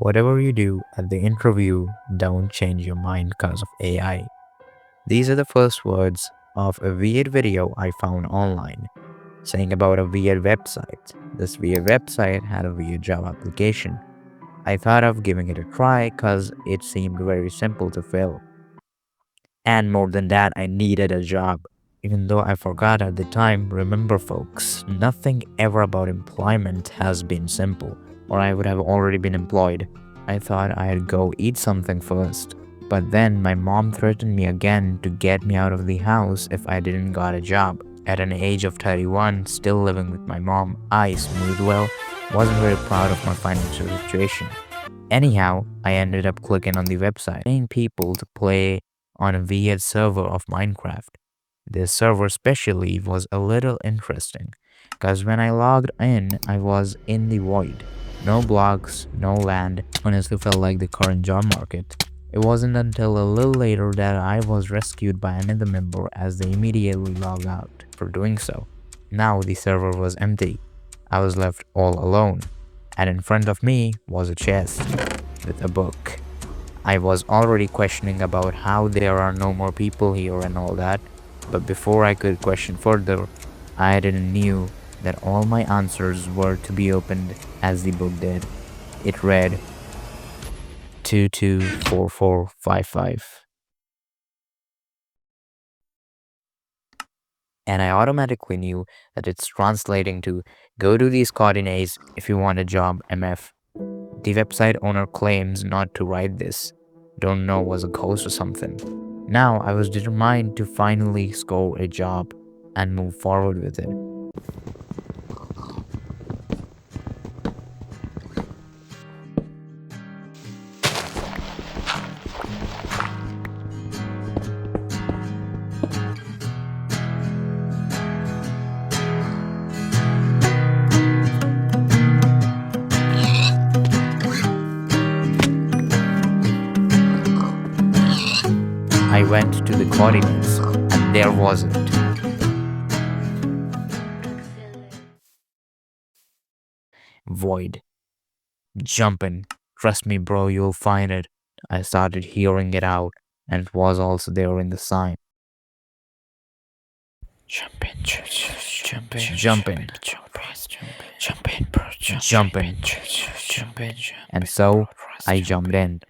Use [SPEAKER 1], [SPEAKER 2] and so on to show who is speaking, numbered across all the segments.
[SPEAKER 1] Whatever you do at the interview, don't change your mind because of AI. These are the first words of a weird video I found online, saying about a weird website. This weird website had a weird job application. I thought of giving it a try because it seemed very simple to fill. And more than that, I needed a job. Even though I forgot at the time, remember folks, nothing ever about employment has been simple, or I would have already been employed. I thought I'd go eat something first. But then my mom threatened me again to get me out of the house if I didn't got a job. At an age of 31, still living with my mom, I, smooth well, wasn't very proud of my financial situation. Anyhow, I ended up clicking on the website, paying people to play on a weird server of Minecraft. This server especially was a little interesting, because when I logged in, I was in the void. No blocks, no land, honestly felt like the current job market. It wasn't until a little later that I was rescued by another member as they immediately logged out for doing so. Now the server was empty. I was left all alone, and in front of me was a chest with a book. I was already questioning about how there are no more people here and all that, but before I could question further, I didn't knew that all my answers were to be opened as the book did. It read 224455. And I automatically knew that it's translating to go to these coordinates if you want a job, MF. The website owner claims not to write this. Don't know was a ghost or something. Now I was determined to finally score a job and move forward with it. I went to the coordinates and there wasn't. Void. Jumpin'. Trust me, bro, you'll find it. I started hearing it out, and it was also there in the sign. Jumpin', jumpin', jumpin', jumpin', jumpin', jumpin'. And so I jumped in.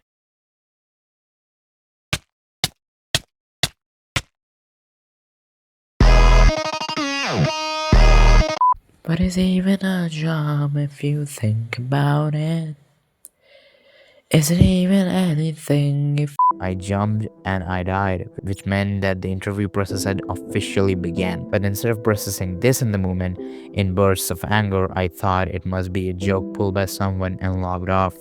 [SPEAKER 1] But it's even a job if you think about it. Isn't even anything if I jumped and I died, which meant that the interview process had officially began. But instead of processing this in the moment, in bursts of anger, I thought it must be a joke pulled by someone and logged off.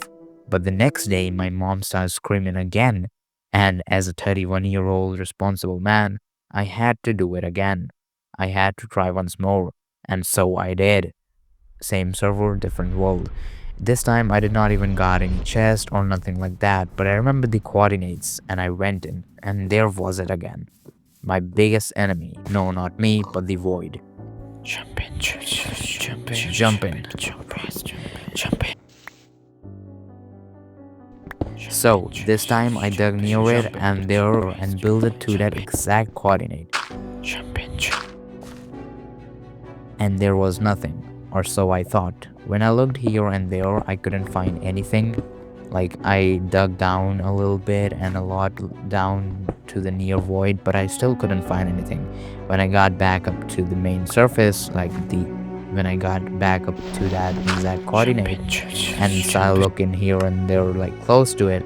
[SPEAKER 1] But the next day, my mom started screaming again, and as a 31-year-old responsible man, I had to do it again. I had to try once more, and so I did. Same server, different world. This time I did not even got any chest or nothing like that, but I remember the coordinates and I went in, and there was it again. My biggest enemy. No, not me, but the void. Jump in, jump in, jump in, jump in. So this time I dug near it and there and built it to that exact coordinate. Jump in. And there was nothing, or so I thought. When I looked here and there, I couldn't find anything. Like, I dug down a little bit and a lot down to the near void, but I still couldn't find anything. When I got back up to the main surface, when I got back up to that exact coordinate and started looking here and there, like close to it,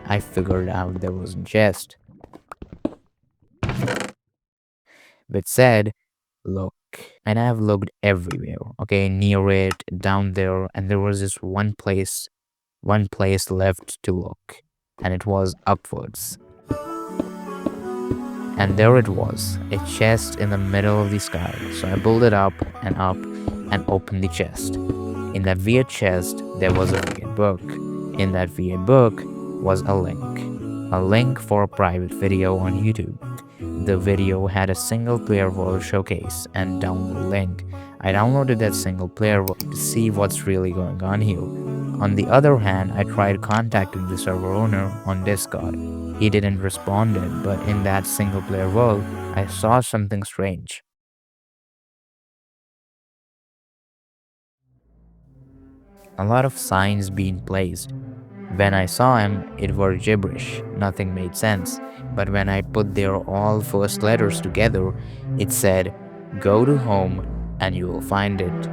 [SPEAKER 1] I figured out there was a chest. which said, "Look." And I have looked everywhere, okay, near it, down there, and there was this one place left to look, and it was upwards. And there it was, a chest in the middle of the sky. So I pulled it up and opened the chest. In that weird chest, there was a weird book. In that weird book was a link for a private video on YouTube. The video had a single player world showcase and download link. I downloaded that single player world to see what's really going on here. On the other hand, I tried contacting the server owner on Discord. He didn't respond, but in that single player world, I saw something strange. A lot of signs being placed. When I saw him, it were gibberish, nothing made sense. But when I put their all first letters together, it said, "Go to home and you will find it."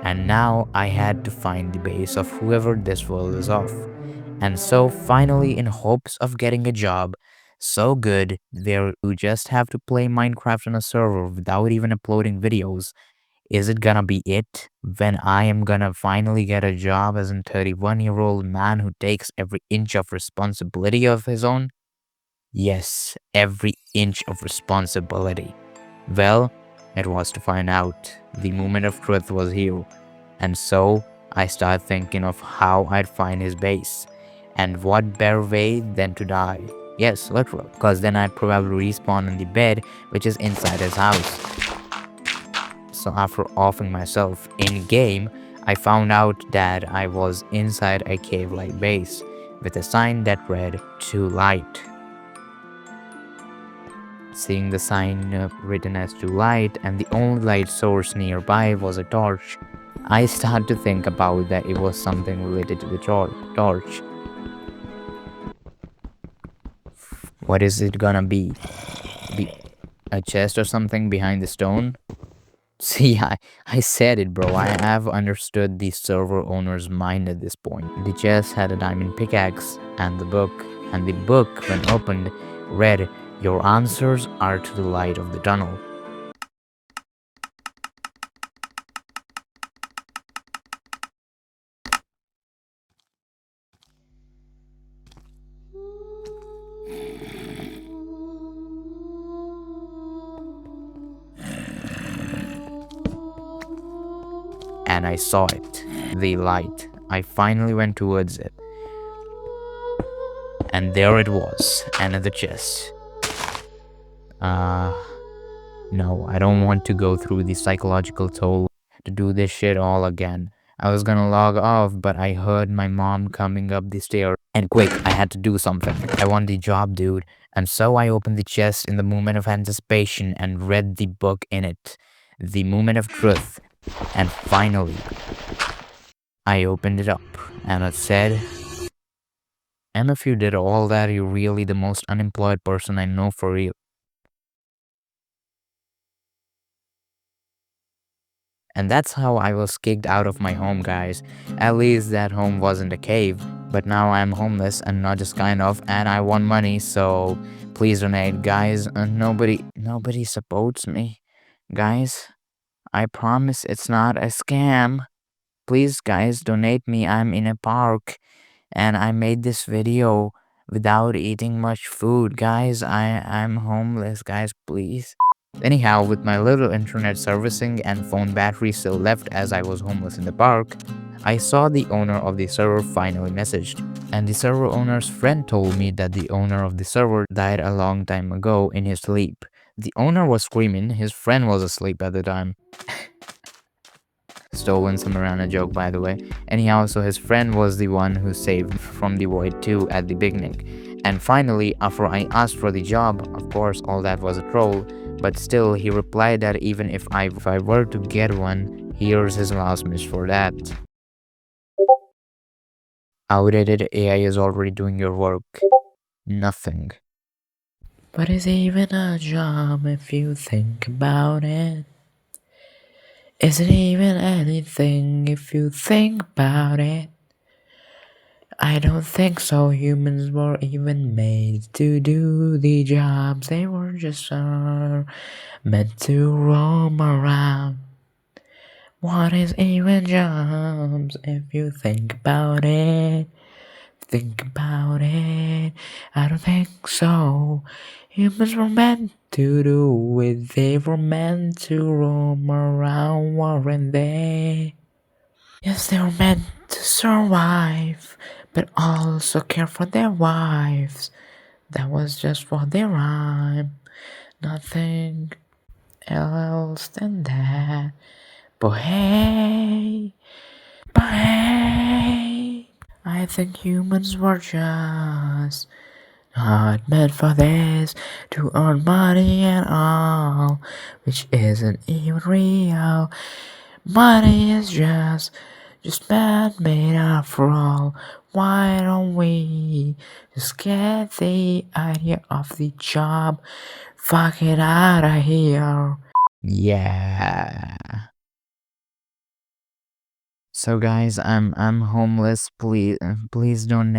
[SPEAKER 1] And now I had to find the base of whoever this world is of. And so finally, in hopes of getting a job so good where you just have to play Minecraft on a server without even uploading videos, is it gonna be it when I am gonna finally get a job as a 31-year-old man who takes every inch of responsibility of his own? Yes, every inch of responsibility. Well, it was to find out. The moment of truth was here. And so I started thinking of how I'd find his base. And what better way than to die? Yes, literal. Because then I'd probably respawn in the bed, which is inside his house. So after offing myself in-game, I found out that I was inside a cave-like base with a sign that read, "Too light." Seeing the sign written as "Too light" and the only light source nearby was a torch, I started to think about that it was something related to the torch. What is it gonna be? A chest or something behind the stone? See, I said it, bro. I have understood the server owner's mind at this point. The chest had a diamond pickaxe and the book, when opened, read, "Your answers are to the light of the tunnel." And I saw it, the light. I finally went towards it. And there it was, another chest. No, I don't want to go through the psychological toll to do this shit all again. I was gonna log off, but I heard my mom coming up the stairs. And quick, I had to do something. I want the job, dude. And so I opened the chest in the moment of anticipation and read the book in it. The moment of truth. And finally, I opened it up. And it said, "And if you did all that, you're really the most unemployed person I know for real." And that's how I was kicked out of my home, guys. At least that home wasn't a cave. But now I'm homeless and not just kind of, and I want money, so please donate, guys. Nobody supports me. Guys, I promise it's not a scam. Please, guys, donate me. I'm in a park and I made this video without eating much food. Guys, I'm homeless, guys, please. Anyhow, with my little internet servicing and phone battery still left as I was homeless in the park, I saw the owner of the server finally messaged. And the server owner's friend told me that the owner of the server died a long time ago in his sleep. The owner was screaming, his friend was asleep at the time. Stolen some Miranda joke, by the way. Anyhow, so his friend was the one who saved from the void too at the beginning. And finally, after I asked for the job, of course, all that was a troll, but still, he replied that even if I were to get one, here's his last wish for that. Outdated AI is already doing your work. Nothing. But is it even a job if you think about it? Is it even anything if you think about it? I don't think so. Humans were even made to do the jobs. They were just meant to roam around. What is even jobs if you think about it? Think about it. I don't think so. Humans were meant to do it. They were meant to roam around, weren't they? Yes, they were meant to survive, but also care for their wives. That was just what they rhyme. Nothing else than that. But hey, I think humans were just not meant for this, to earn money and all, which isn't even real. Money is just man-made after all. Why don't we just get the idea of the job? Fuck it out of here. Yeah. So guys, I'm homeless. Please don't